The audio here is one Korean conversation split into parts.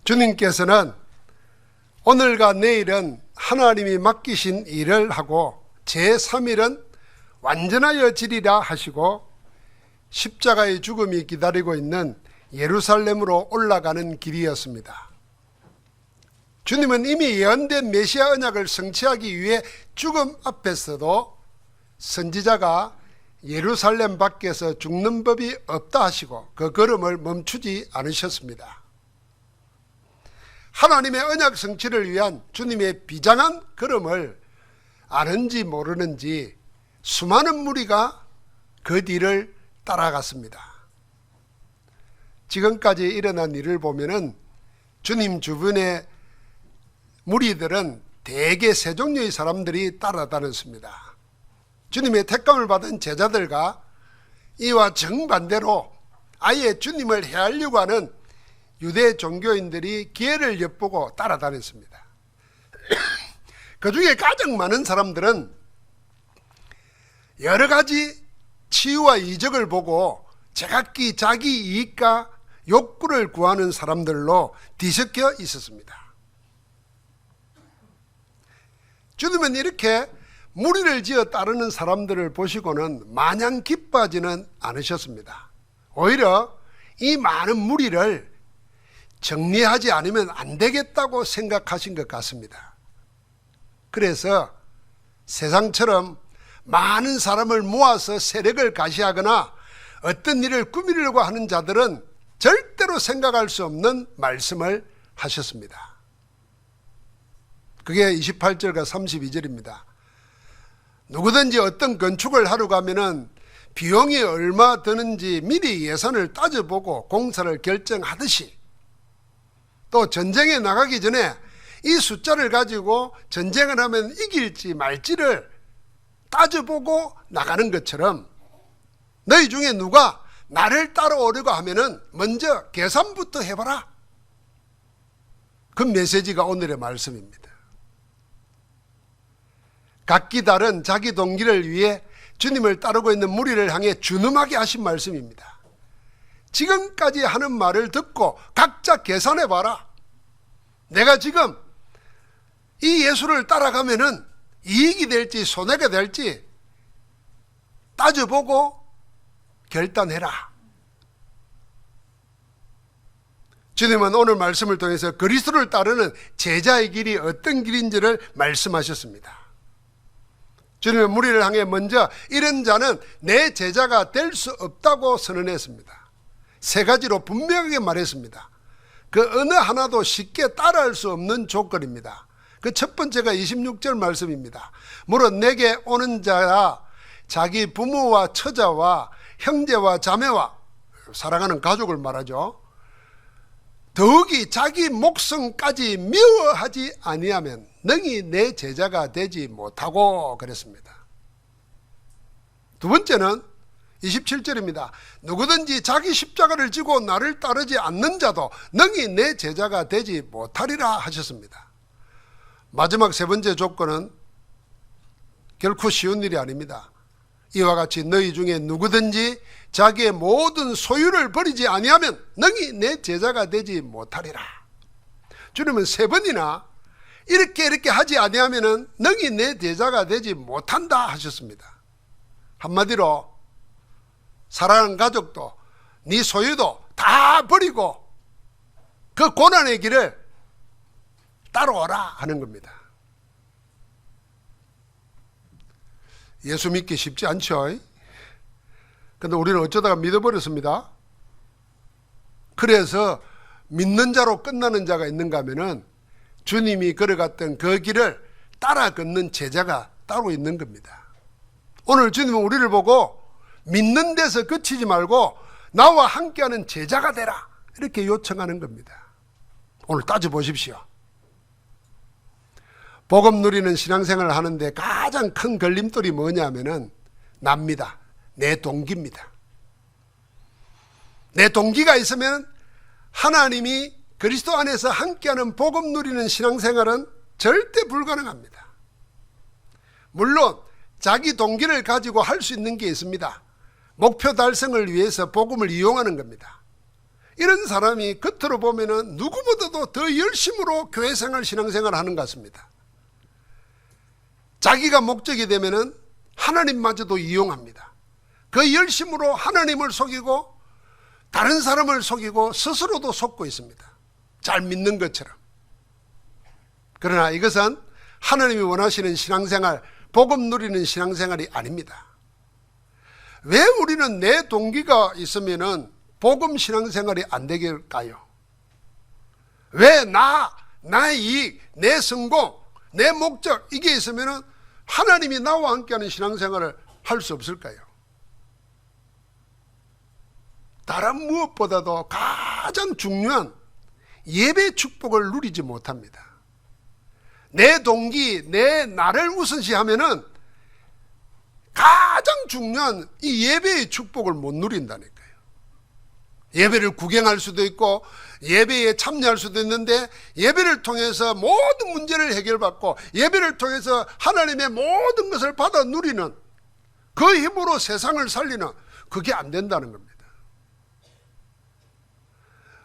주님께서는 오늘과 내일은 하나님이 맡기신 일을 하고 제3일은 완전하여 지리라 하시고 십자가의 죽음이 기다리고 있는 예루살렘으로 올라가는 길이었습니다. 주님은 이미 예언된 메시아 언약을 성취하기 위해 죽음 앞에서도 선지자가 예루살렘 밖에서 죽는 법이 없다 하시고 그 걸음을 멈추지 않으셨습니다. 하나님의 언약 성취를 위한 주님의 비장한 걸음을 아는지 모르는지 수많은 무리가 그 뒤를 따라갔습니다. 지금까지 일어난 일을 보면은 주님 주변의 무리들은 대개 세 종류의 사람들이 따라다녔습니다. 주님의 택감을 받은 제자들과 이와 정반대로 아예 주님을 해하려고 하는 유대 종교인들이 기회를 엿보고 따라다녔습니다. 그 중에 가장 많은 사람들은 여러 가지 치유와 이적을 보고 제각기 자기 이익과 욕구를 구하는 사람들로 뒤섞여 있었습니다. 주님은 이렇게 무리를 지어 따르는 사람들을 보시고는 마냥 기뻐하지는 않으셨습니다. 오히려 이 많은 무리를 정리하지 않으면 안 되겠다고 생각하신 것 같습니다. 그래서 세상처럼 많은 사람을 모아서 세력을 가시하거나 어떤 일을 꾸미려고 하는 자들은 절대로 생각할 수 없는 말씀을 하셨습니다. 그게 28절과 32절입니다. 누구든지 어떤 건축을 하러 가면은 비용이 얼마 드는지 미리 예산을 따져보고 공사를 결정하듯이 또 전쟁에 나가기 전에 이 숫자를 가지고 전쟁을 하면 이길지 말지를 따져보고 나가는 것처럼 너희 중에 누가 나를 따라오려고 하면은 먼저 계산부터 해봐라. 그 메시지가 오늘의 말씀입니다. 각기 다른 자기 동기를 위해 주님을 따르고 있는 무리를 향해 준엄하게 하신 말씀입니다. 지금까지 하는 말을 듣고 각자 계산해봐라. 내가 지금 이 예수를 따라가면은 이익이 될지 손해가 될지 따져보고 결단해라. 주님은 오늘 말씀을 통해서 그리스도를 따르는 제자의 길이 어떤 길인지를 말씀하셨습니다. 주님은 무리를 향해 먼저 이런 자는 내 제자가 될 수 없다고 선언했습니다. 세 가지로 분명하게 말했습니다. 그 어느 하나도 쉽게 따라할 수 없는 조건입니다. 그 첫 번째가 26절 말씀입니다. 무릇 내게 오는 자야 자기 부모와 처자와 형제와 자매와 사랑하는 가족을 말하죠. 더욱이 자기 목숨까지 미워하지 아니하면 능히 내 제자가 되지 못하고 그랬습니다. 두 번째는 27절입니다. 누구든지 자기 십자가를 지고 나를 따르지 않는 자도 능히 내 제자가 되지 못하리라 하셨습니다. 마지막 세 번째 조건은 결코 쉬운 일이 아닙니다. 이와 같이 너희 중에 누구든지 자기의 모든 소유를 버리지 아니하면 능히 내 제자가 되지 못하리라. 주님은 세 번이나 이렇게 하지 아니하면 능히 내 제자가 되지 못한다 하셨습니다. 한마디로 사랑하는 가족도 네 소유도 다 버리고 그 고난의 길을 따라오라 하는 겁니다. 예수 믿기 쉽지 않죠. 그런데 우리는 어쩌다가 믿어버렸습니다. 그래서 믿는 자로 끝나는 자가 있는가 하면은 주님이 걸어갔던 그 길을 따라 걷는 제자가 따로 있는 겁니다. 오늘 주님은 우리를 보고 믿는 데서 그치지 말고 나와 함께하는 제자가 되라 이렇게 요청하는 겁니다. 오늘 따져보십시오. 복음 누리는 신앙생활을 하는데 가장 큰 걸림돌이 뭐냐면은 납니다. 내 동기입니다. 내 동기가 있으면 하나님이 그리스도 안에서 함께하는 복음 누리는 신앙생활은 절대 불가능합니다. 물론 자기 동기를 가지고 할 수 있는 게 있습니다. 목표 달성을 위해서 복음을 이용하는 겁니다. 이런 사람이 겉으로 보면은 누구보다도 더 열심으로 교회생활, 신앙생활을 하는 것 같습니다. 자기가 목적이 되면은 하나님마저도 이용합니다. 그 열심으로 하나님을 속이고 다른 사람을 속이고 스스로도 속고 있습니다. 잘 믿는 것처럼. 그러나 이것은 하나님이 원하시는 신앙생활, 복음 누리는 신앙생활이 아닙니다. 왜 우리는 내 동기가 있으면은 복음 신앙생활이 안 되길까요? 왜 나의 이익, 내 성공, 내 목적 이게 있으면은 하나님이 나와 함께하는 신앙생활을 할 수 없을까요? 다른 무엇보다도 가장 중요한 예배 축복을 누리지 못합니다. 내 동기, 내 나를 우선시하면은 가장 중요한 이 예배의 축복을 못 누린다니까요. 예배를 구경할 수도 있고 예배에 참여할 수도 있는데 예배를 통해서 모든 문제를 해결받고 예배를 통해서 하나님의 모든 것을 받아 누리는 그 힘으로 세상을 살리는 그게 안 된다는 겁니다.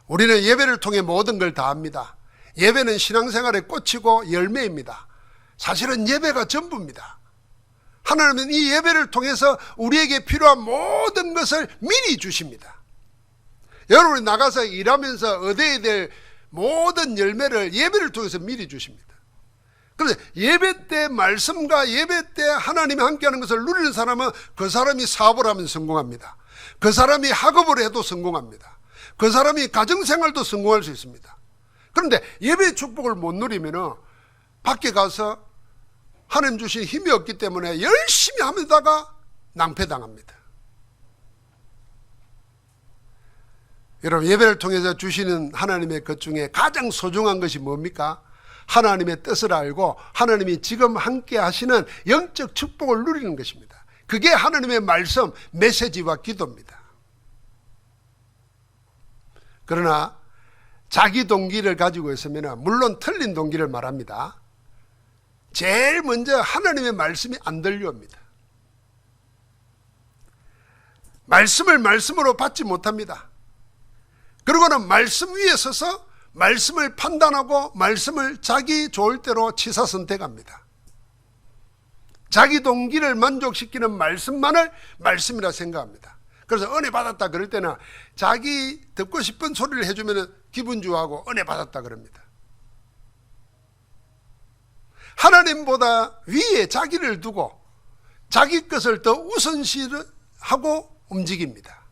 우리는 예배를 통해 모든 걸 다 합니다. 예배는 신앙생활의 꽃이고 열매입니다. 사실은 예배가 전부입니다. 하나님은 이 예배를 통해서 우리에게 필요한 모든 것을 미리 주십니다. 여러분이 나가서 일하면서 얻어야 될 모든 열매를 예배를 통해서 미리 주십니다. 그래서 예배 때 말씀과 예배 때 하나님이 함께하는 것을 누리는 사람은 그 사람이 사업을 하면 성공합니다. 그 사람이 학업을 해도 성공합니다. 그 사람이 가정생활도 성공할 수 있습니다. 그런데 예배의 축복을 못 누리면 밖에 가서 하나님 주신 힘이 없기 때문에 열심히 하면다가 낭패당합니다. 여러분, 예배를 통해서 주시는 하나님의 것 중에 가장 소중한 것이 뭡니까? 하나님의 뜻을 알고 하나님이 지금 함께 하시는 영적 축복을 누리는 것입니다. 그게 하나님의 말씀, 메시지와 기도입니다. 그러나 자기 동기를 가지고 있으면 물론 틀린 동기를 말합니다. 제일 먼저 하나님의 말씀이 안 들려옵니다. 말씀을 말씀으로 받지 못합니다. 그러고는 말씀 위에 서서 말씀을 판단하고 말씀을 자기 좋을 대로 치사 선택합니다. 자기 동기를 만족시키는 말씀만을 말씀이라 생각합니다. 그래서 은혜 받았다 그럴 때는 자기 듣고 싶은 소리를 해주면 기분 좋아하고 은혜 받았다 그럽니다. 하나님보다 위에 자기를 두고 자기 것을 더 우선시하고 움직입니다.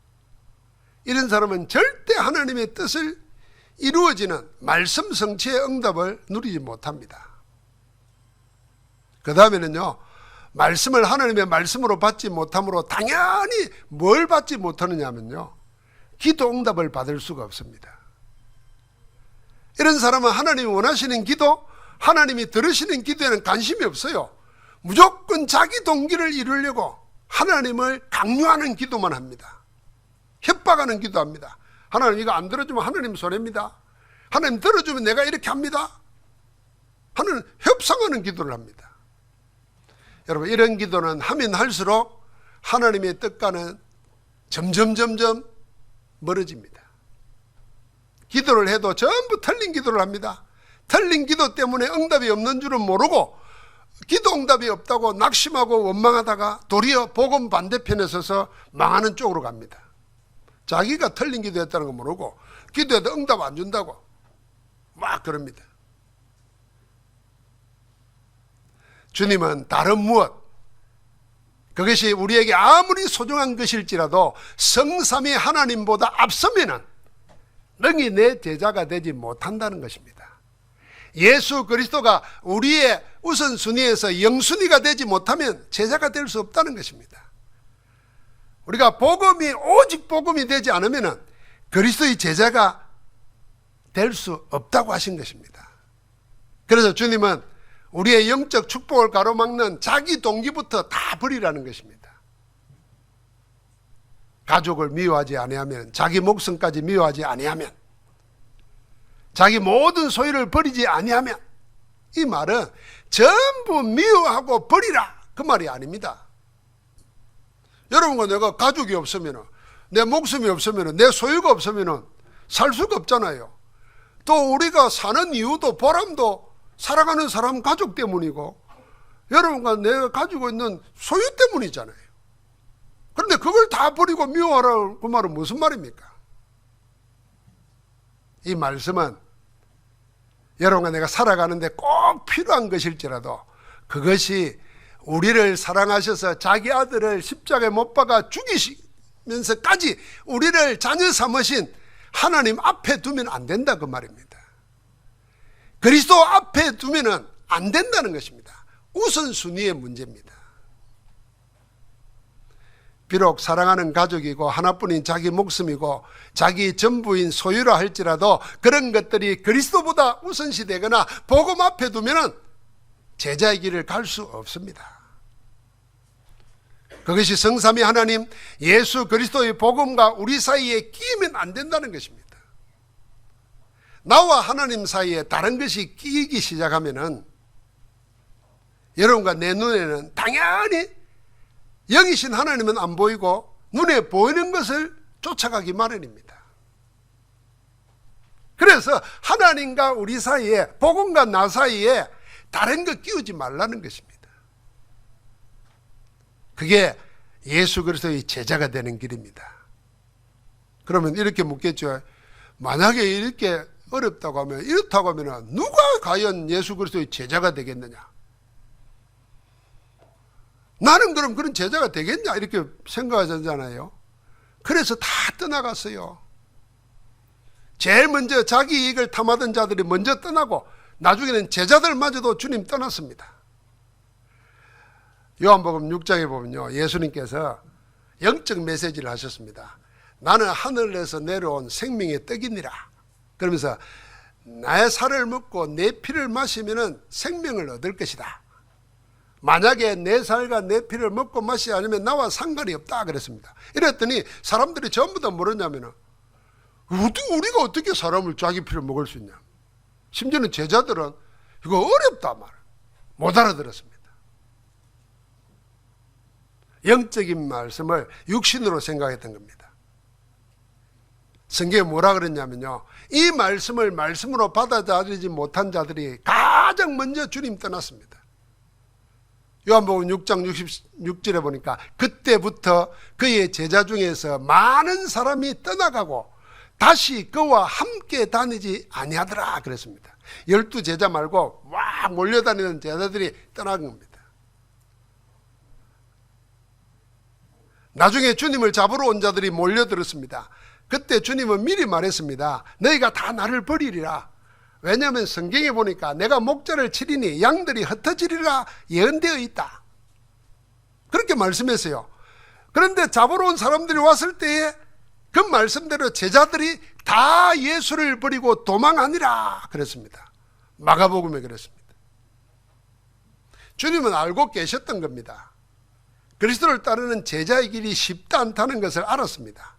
이런 사람은 절대 하나님의 뜻을 이루어지는 말씀 성취의 응답을 누리지 못합니다. 그 다음에는요, 말씀을 하나님의 말씀으로 받지 못함으로 당연히 뭘 받지 못하느냐 하면요, 기도 응답을 받을 수가 없습니다. 이런 사람은 하나님이 원하시는 기도, 하나님이 들으시는 기도에는 관심이 없어요. 무조건 자기 동기를 이루려고 하나님을 강요하는 기도만 합니다. 협박하는 기도합니다. 하나님 이거 안 들어주면 하나님 손해입니다. 하나님 들어주면 내가 이렇게 합니다. 하나님 협상하는 기도를 합니다. 여러분, 이런 기도는 하면 할수록 하나님의 뜻과는 점점 멀어집니다. 기도를 해도 전부 틀린 기도를 합니다. 틀린 기도 때문에 응답이 없는 줄은 모르고 기도 응답이 없다고 낙심하고 원망하다가 도리어 복음 반대편에 서서 망하는 쪽으로 갑니다. 자기가 틀린 기도했다는 거 모르고 기도해도 응답 안 준다고 막 그럽니다. 주님은 다른 무엇, 그것이 우리에게 아무리 소중한 것일지라도 성삼위 하나님보다 앞서면은 능히 내 제자가 되지 못한다는 것입니다. 예수 그리스도가 우리의 우선순위에서 영순위가 되지 못하면 제자가 될 수 없다는 것입니다. 우리가 복음이 오직 복음이 되지 않으면 그리스도의 제자가 될 수 없다고 하신 것입니다. 그래서 주님은 우리의 영적 축복을 가로막는 자기 동기부터 다 버리라는 것입니다. 가족을 미워하지 아니하면, 자기 목숨까지 미워하지 아니하면, 자기 모든 소유를 버리지 아니하면, 이 말은 전부 미워하고 버리라 그 말이 아닙니다. 여러분과 내가 가족이 없으면, 내 목숨이 없으면, 내 소유가 없으면 살 수가 없잖아요. 또 우리가 사는 이유도 보람도 사랑하는 사람 가족 때문이고 여러분과 내가 가지고 있는 소유 때문이잖아요. 그런데 그걸 다 버리고 미워하라 그 말은 무슨 말입니까? 이 말씀은 여러분과 내가 살아가는데 꼭 필요한 것일지라도 그것이 우리를 사랑하셔서 자기 아들을 십자가에 못 박아 죽이시면서까지 우리를 자녀 삼으신 하나님 앞에 두면 안 된다 그 말입니다. 그리스도 앞에 두면 안 된다는 것입니다. 우선순위의 문제입니다. 비록 사랑하는 가족이고 하나뿐인 자기 목숨이고 자기 전부인 소유라 할지라도 그런 것들이 그리스도보다 우선시 되거나 복음 앞에 두면 제자의 길을 갈 수 없습니다. 그것이 성삼위 하나님 예수 그리스도의 복음과 우리 사이에 끼면 안 된다는 것입니다. 나와 하나님 사이에 다른 것이 끼기 시작하면은 여러분과 내 눈에는 당연히 영이신 하나님은 안 보이고 눈에 보이는 것을 쫓아가기 마련입니다. 그래서 하나님과 우리 사이에 복음과 나 사이에 다른 거 끼우지 말라는 것입니다. 그게 예수 그리스도의 제자가 되는 길입니다. 그러면 이렇게 묻겠죠. 만약에 이렇게 어렵다고 하면 이렇다고 하면 누가 과연 예수 그리스도의 제자가 되겠느냐? 나는 그럼 그런 제자가 되겠냐? 이렇게 생각하잖아요. 그래서 다 떠나갔어요. 제일 먼저 자기 이익을 탐하던 자들이 먼저 떠나고 나중에는 제자들마저도 주님 떠났습니다. 요한복음 6장에 보면요, 예수님께서 영적 메시지를 하셨습니다. 나는 하늘에서 내려온 생명의 떡이니라. 그러면서 나의 살을 먹고 내 피를 마시면 생명을 얻을 것이다. 만약에 내 살과 내 피를 먹고 마시지 않으면 나와 상관이 없다 그랬습니다. 이랬더니 사람들이 전부 다 뭐랬냐면 우리가 어떻게 사람을 자기 피를 먹을 수 있냐. 심지어는 제자들은 이거 어렵다 말 못 알아들었습니다. 영적인 말씀을 육신으로 생각했던 겁니다. 성경에 뭐라 그랬냐면요, 이 말씀을 말씀으로 받아들이지 못한 자들이 가장 먼저 주님 떠났습니다. 요한복음 6장 66절에 보니까 그때부터 그의 제자 중에서 많은 사람이 떠나가고 다시 그와 함께 다니지 아니하더라 그랬습니다. 12제자 말고 와 몰려다니는 제자들이 떠나간 겁니다. 나중에 주님을 잡으러 온 자들이 몰려들었습니다. 그때 주님은 미리 말했습니다. 너희가 다 나를 버리리라. 왜냐하면 성경에 보니까 내가 목자를 치리니 양들이 흩어지리라 예언되어 있다. 그렇게 말씀했어요. 그런데 잡으러 온 사람들이 왔을 때에 그 말씀대로 제자들이 다 예수를 버리고 도망하니라 그랬습니다. 마가복음에 그랬습니다. 주님은 알고 계셨던 겁니다. 그리스도를 따르는 제자의 길이 쉽지 않다는 것을 알았습니다.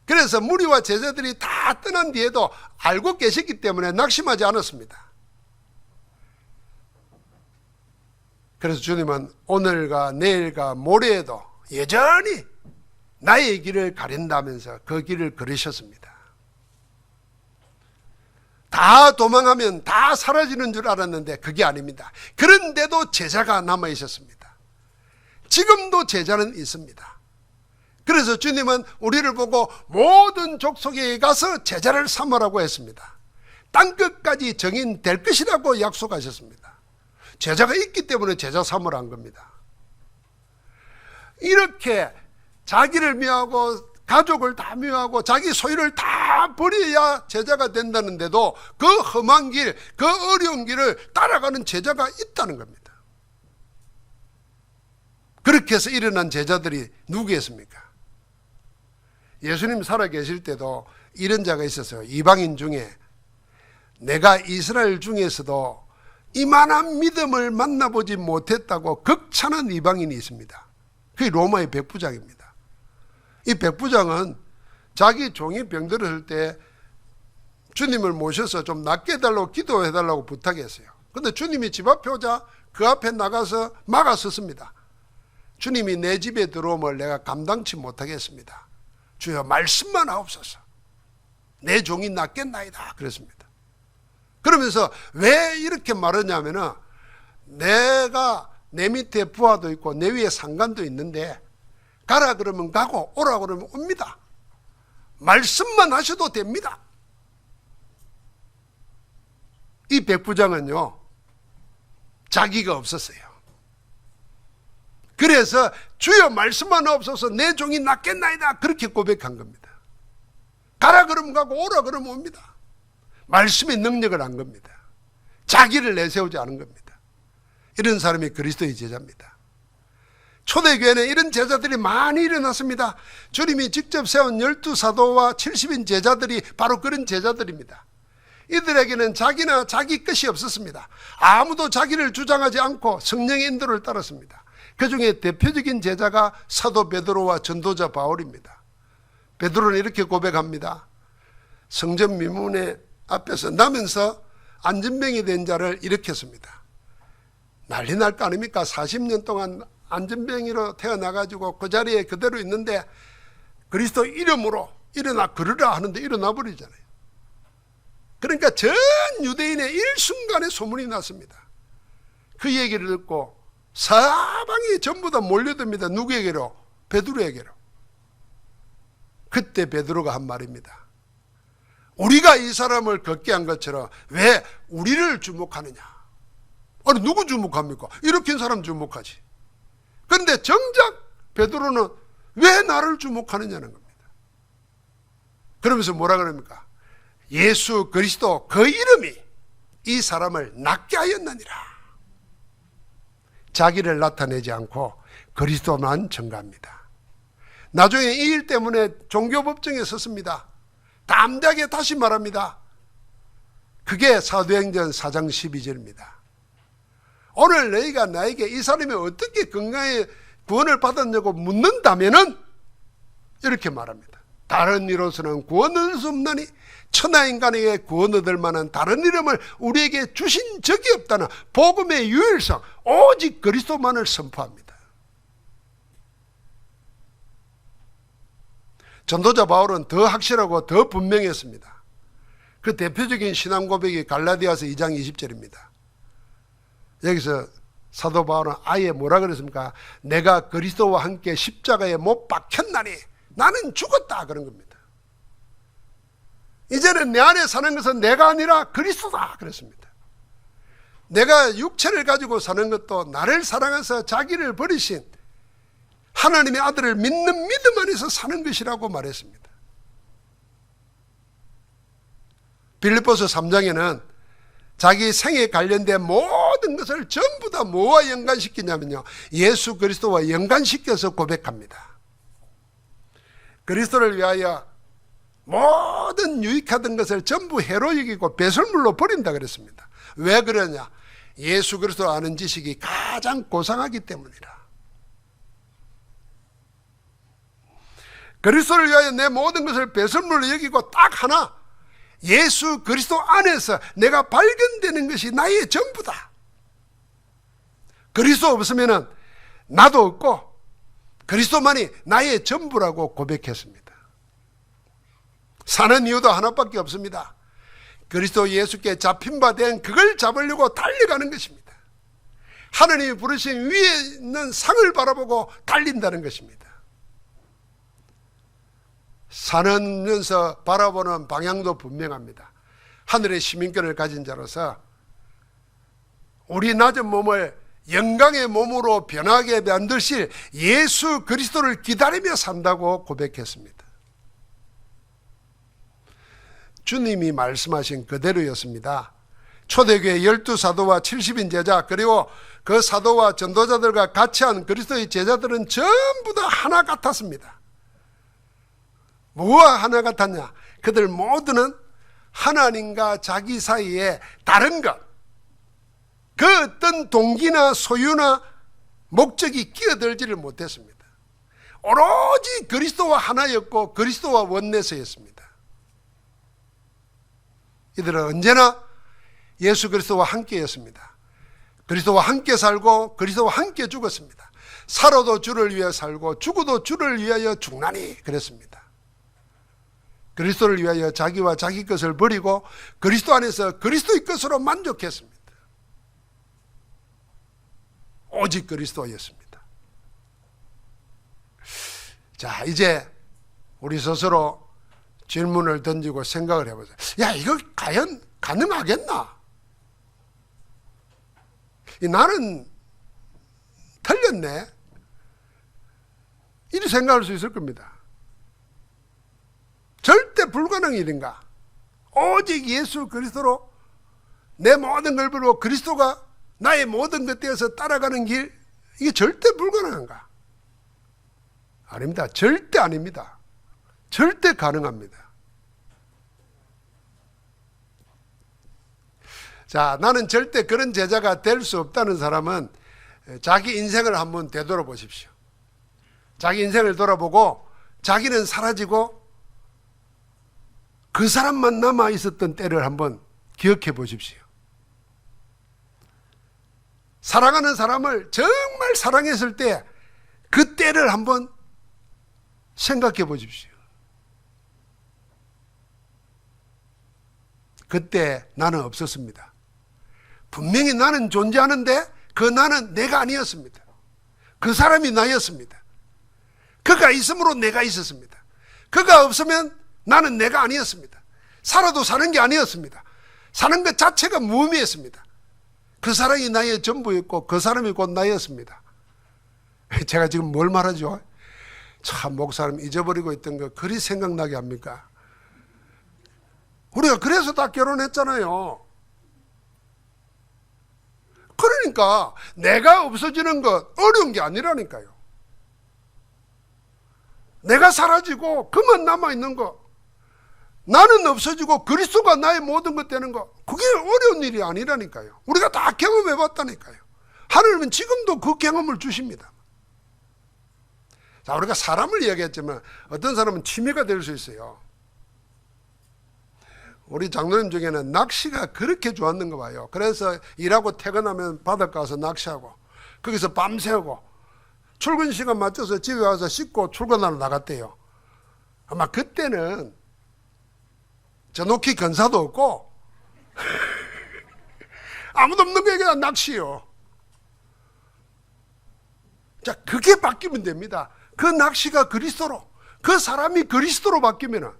그래서 무리와 제자들이 다 떠난 뒤에도 알고 계셨기 때문에 낙심하지 않았습니다. 그래서 주님은 오늘과 내일과 모레에도 여전히 나의 길을 가린다면서 그 길을 걸으셨습니다. 다 도망하면 다 사라지는 줄 알았는데 그게 아닙니다. 그런데도 제자가 남아 있었습니다. 지금도 제자는 있습니다. 그래서 주님은 우리를 보고 모든 족속에 가서 제자를 삼으라고 했습니다. 땅끝까지 정인될 것이라고 약속하셨습니다. 제자가 있기 때문에 제자 삼으라 한 겁니다. 이렇게 자기를 미워하고 가족을 다 미워하고 자기 소유를 다 버려야 제자가 된다는데도 그 험한 길, 그 어려운 길을 따라가는 제자가 있다는 겁니다. 그렇게 해서 일어난 제자들이 누구였습니까? 예수님 살아계실 때도 이런 자가 있었어요. 이방인 중에 내가 이스라엘 중에서도 이만한 믿음을 만나보지 못했다고 극찬한 이방인이 있습니다. 그게 로마의 백부장입니다. 이 백부장은 자기 종이 병들었을 때 주님을 모셔서 좀 낫게 해달라고 기도해달라고 부탁했어요. 그런데 주님이 집 앞에 오자 그 앞에 나가서 막아섰습니다. 주님이 내 집에 들어오면 내가 감당치 못하겠습니다. 주여 말씀만 하옵소서. 내 종이 낫겠나이다 그랬습니다. 그러면서 왜 이렇게 말하냐면은 내가 내 밑에 부하도 있고 내 위에 상관도 있는데 가라 그러면 가고 오라 그러면 옵니다. 말씀만 하셔도 됩니다. 이 백부장은요, 자기가 없었어요. 그래서 주여 말씀만 없어서 내 종이 낫겠나이다 그렇게 고백한 겁니다. 가라 그러면 가고 오라 그러면 옵니다. 말씀의 능력을 안 겁니다. 자기를 내세우지 않은 겁니다. 이런 사람이 그리스도의 제자입니다. 초대교회는 이런 제자들이 많이 일어났습니다. 주님이 직접 세운 12사도와 70인 제자들이 바로 그런 제자들입니다. 이들에게는 자기나 자기 것이 없었습니다. 아무도 자기를 주장하지 않고 성령의 인도를 따랐습니다. 그 중에 대표적인 제자가 사도 베드로와 전도자 바울입니다. 베드로는 이렇게 고백합니다. 성전 미문의 앞에서 나면서 안전병이 된 자를 일으켰습니다. 난리 날 거 아닙니까? 40년 동안 안전병이로 태어나가지고 그 자리에 그대로 있는데 그리스도 이름으로 일어나 걸으라 하는데 일어나 버리잖아요. 그러니까 전 유대인의 일순간에 소문이 났습니다. 그 얘기를 듣고 사방이 전부 다 몰려듭니다. 누구에게로? 베드로에게로. 그때 베드로가 한 말입니다. 우리가 이 사람을 걷게 한 것처럼 왜 우리를 주목하느냐? 아니 누구 주목합니까? 일으킨 사람 주목하지. 그런데 정작 베드로는 왜 나를 주목하느냐는 겁니다. 그러면서 뭐라 그럽니까? 예수 그리스도 그 이름이 이 사람을 낫게 하였느니라. 자기를 나타내지 않고 그리스도만 전가합니다. 나중에 이 일 때문에 종교법정에 섰습니다. 담대하게 다시 말합니다. 그게 사도행전 4장 12절입니다. 오늘 너희가 나에게 이 사람이 어떻게 건강에 구원을 받았냐고 묻는다면은 이렇게 말합니다. 다른 이로서는 구원 얻을 수 없나니 천하인간에게 구원 얻을 만한 다른 이름을 우리에게 주신 적이 없다는 복음의 유일성 오직 그리스도만을 선포합니다. 전도자 바울은 더 확실하고 더 분명했습니다. 그 대표적인 신앙 고백이 갈라디아서 2장 20절입니다. 여기서 사도 바울은 아예 뭐라 그랬습니까? 내가 그리스도와 함께 십자가에 못 박혔나니 나는 죽었다 그런 겁니다. 이제는 내 안에 사는 것은 내가 아니라 그리스도다 그랬습니다. 내가 육체를 가지고 사는 것도 나를 사랑해서 자기를 버리신 하나님의 아들을 믿는 믿음 안에서 사는 것이라고 말했습니다. 빌립보서 3장에는 자기 생에 관련된 모든 것을 전부 다 뭐와 연관시키냐면요, 예수 그리스도와 연관시켜서 고백합니다. 그리스도를 위하여 모든 유익하던 것을 전부 해로 여기고 배설물로 버린다 그랬습니다. 왜 그러냐? 예수 그리스도 아는 지식이 가장 고상하기 때문이라. 그리스도를 위하여 내 모든 것을 배설물로 여기고 딱 하나, 예수 그리스도 안에서 내가 발견되는 것이 나의 전부다. 그리스도 없으면 나도 없고 그리스도만이 나의 전부라고 고백했습니다. 사는 이유도 하나밖에 없습니다. 그리스도 예수께 잡힌 바 된 그걸 잡으려고 달려가는 것입니다. 하나님이 부르신 위에 있는 상을 바라보고 달린다는 것입니다. 사는면서 바라보는 방향도 분명합니다. 하늘의 시민권을 가진 자로서 우리 낮은 몸을 영광의 몸으로 변하게 만드실 예수 그리스도를 기다리며 산다고 고백했습니다. 주님이 말씀하신 그대로였습니다. 초대교회 12사도와 70인 제자 그리고 그 사도와 전도자들과 같이 한 그리스도의 제자들은 전부 다 하나 같았습니다. 뭐와 하나 같았냐? 그들 모두는 하나님과 자기 사이에 다른 것, 그 어떤 동기나 소유나 목적이 끼어들지를 못했습니다. 오로지 그리스도와 하나였고 그리스도와 원내서였습니다. 이들은 언제나 예수 그리스도와 함께였습니다. 그리스도와 함께 살고 그리스도와 함께 죽었습니다. 살아도 주를 위해 살고 죽어도 주를 위하여 죽나니 그랬습니다. 그리스도를 위하여 자기와 자기 것을 버리고 그리스도 안에서 그리스도의 것으로 만족했습니다. 오직 그리스도였습니다. 자, 이제 우리 스스로 질문을 던지고 생각을 해보자. 야, 이거 과연 가능하겠나? 나는 틀렸네. 이렇게 생각할 수 있을 겁니다. 절대 불가능한 일인가? 오직 예수 그리스도로 내 모든 걸 버리고 그리스도가 나의 모든 것 되어서 따라가는 길, 이게 절대 불가능한가? 아닙니다. 절대 아닙니다. 절대 가능합니다. 자, 나는 절대 그런 제자가 될 수 없다는 사람은 자기 인생을 한번 되돌아보십시오. 자기 인생을 돌아보고 자기는 사라지고 그 사람만 남아 있었던 때를 한번 기억해 보십시오. 사랑하는 사람을 정말 사랑했을 때 그 때를 한번 생각해 보십시오. 그때 나는 없었습니다. 분명히 나는 존재하는데 그 나는 내가 아니었습니다. 그 사람이 나였습니다. 그가 있으므로 내가 있었습니다. 그가 없으면 나는 내가 아니었습니다. 살아도 사는 게 아니었습니다. 사는 것 자체가 무의미했습니다. 그 사람이 나의 전부였고 그 사람이 곧 나였습니다. 제가 지금 뭘 말하죠? 참, 목사님 잊어버리고 있던 거 그리 생각나게 합니까? 우리가 그래서 다 결혼했잖아요. 그러니까 내가 없어지는 것 어려운 게 아니라니까요. 내가 사라지고 그만 남아있는 거, 나는 없어지고 그리스도가 나의 모든 것 되는 거, 그게 어려운 일이 아니라니까요. 우리가 다 경험해 봤다니까요. 하나님은 지금도 그 경험을 주십니다. 자, 우리가 사람을 이야기했지만 어떤 사람은 취미가 될 수 있어요. 우리 장로님 중에는 낚시가 그렇게 좋았는가 봐요. 그래서 일하고 퇴근하면 바닷가 가서 낚시하고 거기서 밤새고 출근 시간 맞춰서 집에 와서 씻고 출근하러 나갔대요. 아마 그때는 저놓기 근사도 없고 아무도 없는 게 그냥 낚시요. 자, 그게 바뀌면 됩니다. 그 낚시가 그리스도로, 그 사람이 그리스도로 바뀌면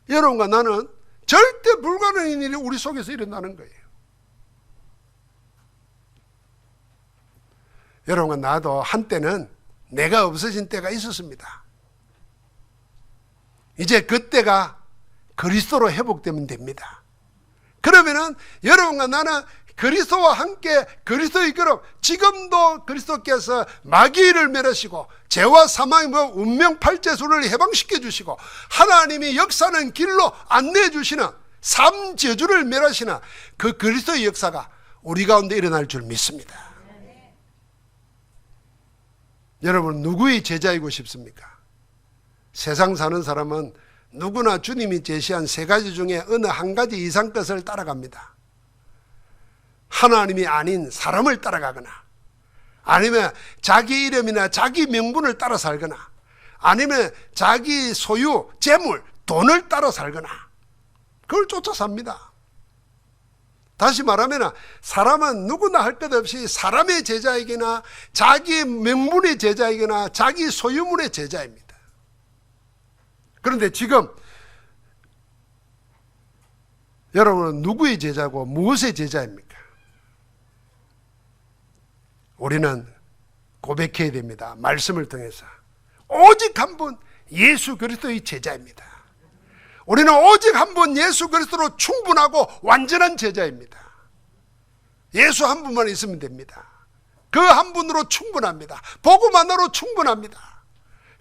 여러분과 나는 절대 불가능한 일이 우리 속에서 일어나는 거예요. 여러분과 나도 한때는 내가 없어진 때가 있었습니다. 이제 그때가 그리스도로 회복되면 됩니다. 그러면은 여러분과 나는 그리스도와 함께 그리스도의 그룹, 지금도 그리스도께서 마귀를 멸하시고 죄와 사망의 운명 팔재수를 해방시켜 주시고 하나님이 역사는 길로 안내해 주시는 삶 저주를 멸하시는 그 그리스도의 역사가 우리 가운데 일어날 줄 믿습니다. 여러분, 누구의 제자이고 싶습니까? 세상 사는 사람은 누구나 주님이 제시한 세 가지 중에 어느 한 가지 이상 것을 따라갑니다. 하나님이 아닌 사람을 따라가거나, 아니면 자기 이름이나 자기 명분을 따라 살거나, 아니면 자기 소유, 재물, 돈을 따라 살거나, 그걸 쫓아 삽니다. 다시 말하면 사람은 누구나 할 것 없이 사람의 제자이거나 자기 명분의 제자이거나 자기 소유물의 제자입니다. 그런데 지금 여러분은 누구의 제자고 무엇의 제자입니까? 우리는 고백해야 됩니다. 말씀을 통해서 오직 한 분 예수 그리스도의 제자입니다. 우리는 오직 한 분 예수 그리스도로 충분하고 완전한 제자입니다. 예수 한 분만 있으면 됩니다. 그 한 분으로 충분합니다. 복음 하나로 충분합니다.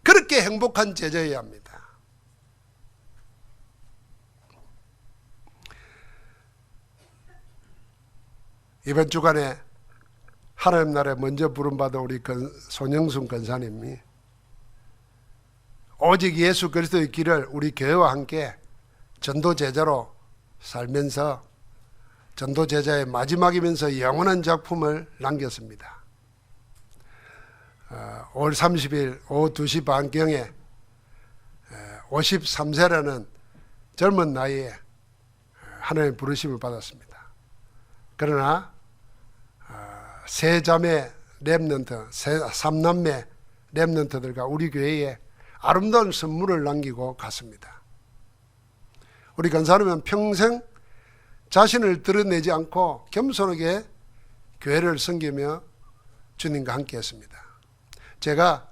그렇게 행복한 제자여야 합니다. 이번 주간에 하나님 나라에 먼저 부름받은 우리 손영순 권사님이 오직 예수 그리스도의 길을 우리 교회와 함께 전도 제자로 살면서 전도 제자의 마지막이면서 영원한 작품을 남겼습니다. 5월 30일 오후 2시 반경에 53세라는 젊은 나이에 하나님의 부르심을 받았습니다. 그러나 세 자매 렘넌트, 삼남매 렘넌트들과 우리 교회에 아름다운 선물을 남기고 갔습니다. 우리 권사님은 평생 자신을 드러내지 않고 겸손하게 교회를 섬기며 주님과 함께 했습니다. 제가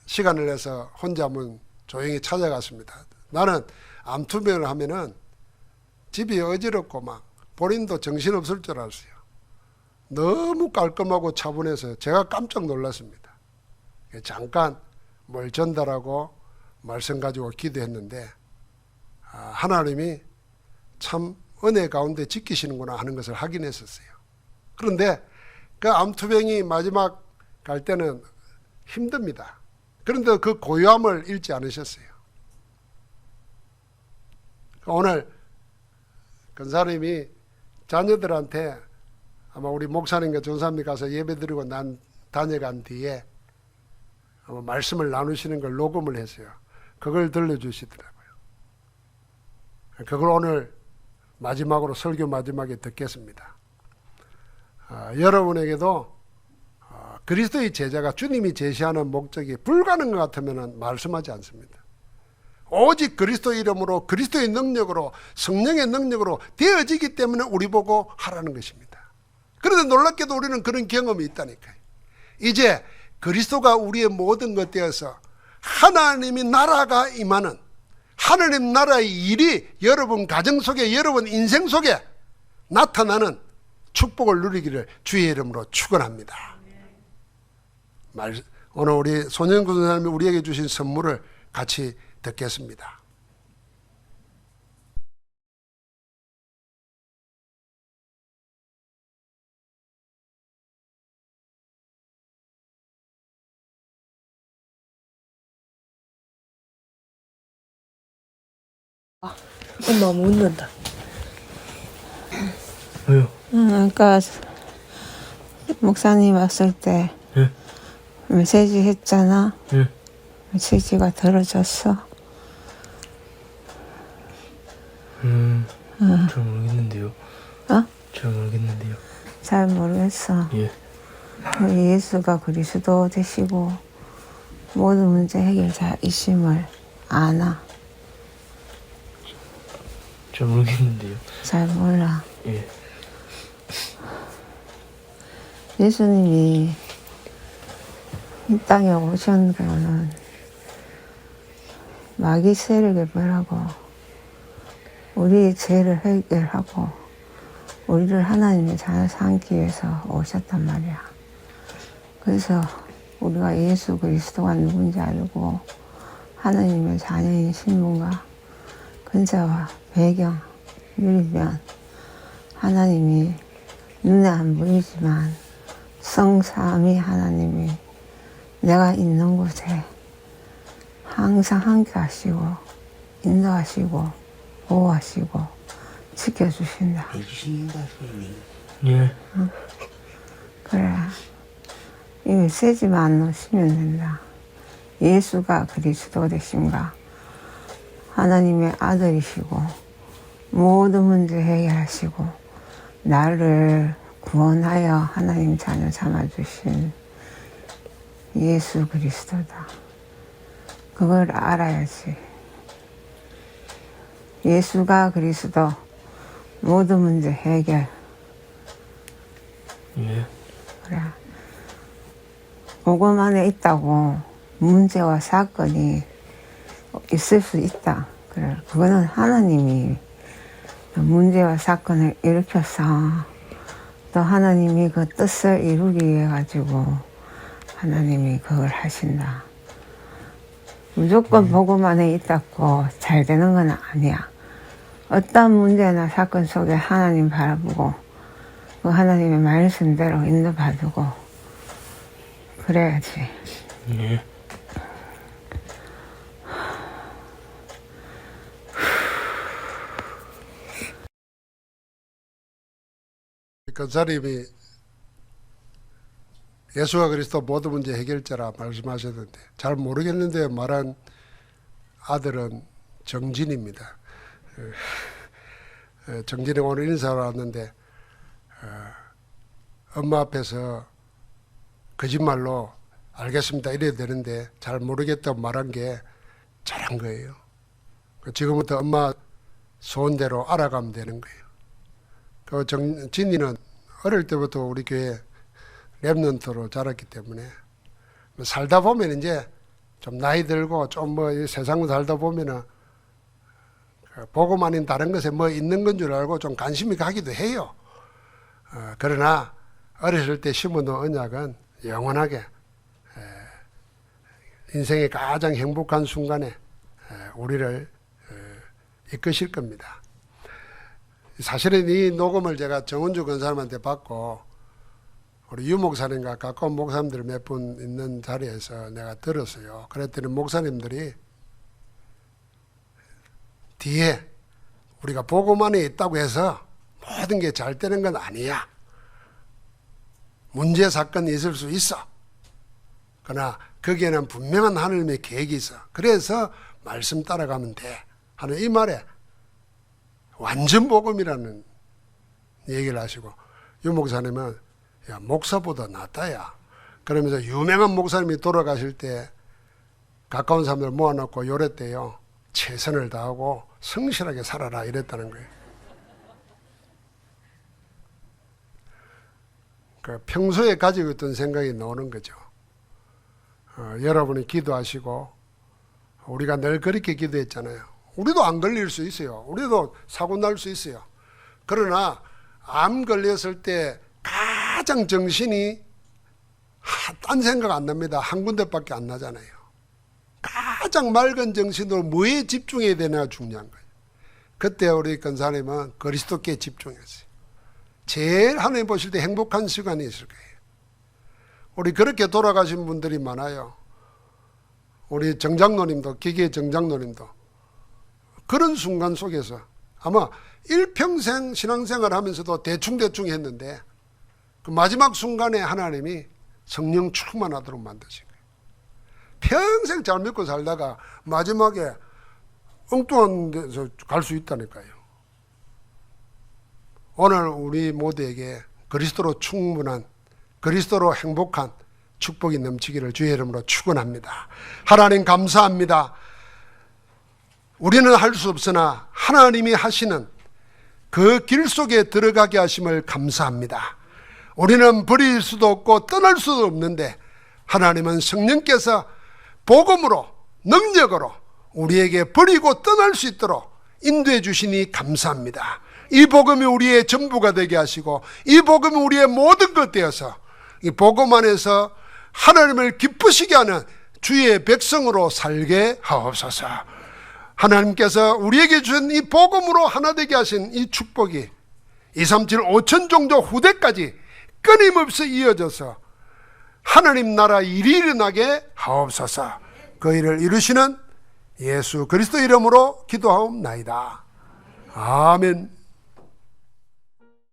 시간을 내서 혼자 한번 조용히 찾아갔습니다. 나는 암투병을 하면은 집이 어지럽고 막 본인도 정신없을 줄 알았어요. 너무 깔끔하고 차분해서 제가 깜짝 놀랐습니다. 잠깐 뭘 전달하고 말씀 가지고 기도했는데 하나님이 참 은혜 가운데 지키시는구나 하는 것을 확인했었어요. 그런데 그 암투병이 마지막 갈 때는 힘듭니다. 그런데 그 고요함을 잃지 않으셨어요. 오늘 권사님이 자녀들한테 아마 우리 목사님과 전사님이 가서 예배드리고 난 다녀간 뒤에 아마 말씀을 나누시는 걸 녹음을 했어요. 그걸 들려주시더라고요. 그걸 오늘 마지막으로 설교 마지막에 듣겠습니다. 여러분에게도 그리스도의 제자가 주님이 제시하는 목적이 불가능한 것 같으면 말씀하지 않습니다. 오직 그리스도 이름으로 그리스도의 능력으로 성령의 능력으로 되어지기 때문에 우리 보고 하라는 것입니다. 그런데 놀랍게도 우리는 그런 경험이 있다니까요. 이제 그리스도가 우리의 모든 것 되어서 하나님의 나라가 임하는 하나님 나라의 일이 여러분 가정 속에 여러분 인생 속에 나타나는 축복을 누리기를 주의 이름으로 축원합니다. 오늘 우리 손영구 선생님이 우리에게 주신 선물을 같이 듣겠습니다. 너무 웃는다. 왜요? 아까 목사님 왔을 때 예? 메시지 했잖아. 예? 메시지가 들어졌어. 잘 모르겠는데요. 어? 잘 모르겠는데요. 잘 모르겠어. 예. 예수가 그리스도 되시고 모든 문제 해결자이심을 아나. 잘 모르겠는데요. 잘 몰라. 예. 예수님이 이 땅에 오신 거는 마귀 세력을 벌하고 우리의 죄를 해결하고 우리를 하나님의 자녀 삼기 위해서 오셨단 말이야. 그래서 우리가 예수 그리스도가 누군지 알고 하나님의 자녀인 신분과 근자와 배경 누리면 하나님이 눈에 안 보이지만 성삼위 하나님이 내가 있는 곳에 항상 함께 하시고 인도하시고 보호하시고 지켜주신다. 예. 그래. 이 메시지만 넣으시면 된다. 예수가 그리스도 되심과 하나님의 아들이시고 모든 문제 해결하시고 나를 구원하여 하나님 자녀 삼아주신 예수 그리스도다. 그걸 알아야지. 예수가 그리스도 모든 문제 해결. 예. 그래. 그것 안에 있다고 문제와 사건이 있을 수 있다. 그래. 그거는 하나님이 문제와 사건을 일으켜서 또 하나님이 그 뜻을 이루기 위해 가지고 하나님이 그걸 하신다. 무조건 복음만에 있다고 잘 되는 건 아니야. 어떤 문제나 사건 속에 하나님 바라보고 그 하나님의 말씀대로 인도받고 그래야지. 예. 권사님이 예수가 그리스도 모든 문제 해결자라 말씀하셨는데 잘 모르겠는데 말한 아들은 정진입니다. 정진이 오늘 인사하러 왔는데 엄마 앞에서 거짓말로 알겠습니다 이래야 되는데 잘 모르겠다고 말한 게 잘한 거예요. 지금부터 엄마 소원대로 알아가면 되는 거예요. 그 진이는 어릴 때부터 우리 교회 랩런트로 자랐기 때문에 살다 보면 이제 좀 나이 들고 좀 뭐 세상 살다 보면은 보고만 있는 다른 것에 뭐 있는 건 줄 알고 좀 관심이 가기도 해요. 그러나 어렸을 때 심어놓은 언약은 영원하게 인생의 가장 행복한 순간에 우리를 이끄실 겁니다. 사실은 이 녹음을 제가 정은주 권사님한테 받고 우리 유 목사님과 가까운 목사님들 몇 분 있는 자리에서 내가 들었어요. 그랬더니 목사님들이 뒤에 우리가 복음만에 있다고 해서 모든 게 잘 되는 건 아니야. 문제 사건이 있을 수 있어. 그러나 거기에는 분명한 하나님의 계획이 있어. 그래서 말씀 따라가면 돼 하는 이 말에 완전 복음이라는 얘기를 하시고, 유 목사님은 야 목사보다 낫다야. 그러면서 유명한 목사님이 돌아가실 때 가까운 사람들 모아놓고 요랬대요. 최선을 다하고 성실하게 살아라 이랬다는 거예요. 그 평소에 가지고 있던 생각이 나오는 거죠. 여러분이 기도하시고 우리가 늘 그렇게 기도했잖아요. 우리도 안 걸릴 수 있어요. 우리도 사고 날 수 있어요. 그러나 암 걸렸을 때 가장 정신이 딴 생각 안 납니다. 한 군데밖에 안 나잖아요. 가장 맑은 정신으로 뭐에 집중해야 되냐가 중요한 거예요. 그때 우리 권사님은 그리스도께 집중했어요. 제일 하나님 보실 때 행복한 시간이 있을 거예요. 우리 그렇게 돌아가신 분들이 많아요. 우리 정장로님도, 기계 정장로님도 그런 순간 속에서 아마 일평생 신앙생활 하면서도 대충대충 했는데 그 마지막 순간에 하나님이 성령 충만하도록 만드신 거예요. 평생 잘 믿고 살다가 마지막에 엉뚱한 데서 갈 수 있다니까요. 오늘 우리 모두에게 그리스도로 충분한, 그리스도로 행복한 축복이 넘치기를 주의 이름으로 축원합니다. 하나님 감사합니다. 우리는 할 수 없으나 하나님이 하시는 그 길 속에 들어가게 하심을 감사합니다. 우리는 버릴 수도 없고 떠날 수도 없는데 하나님은 성령께서 복음으로, 능력으로 우리에게 버리고 떠날 수 있도록 인도해 주시니 감사합니다. 이 복음이 우리의 전부가 되게 하시고 이 복음이 우리의 모든 것 되어서 이 복음 안에서 하나님을 기쁘시게 하는 주의 백성으로 살게 하옵소서. 하나님께서 우리에게 주신 이 복음으로 하나 되게 하신 이 축복이 237 5천 종족 후대까지 끊임없이 이어져서 하나님 나라 일이 일어나게 하옵소서. 그 일을 이루시는 예수 그리스도 이름으로 기도하옵나이다. 아멘.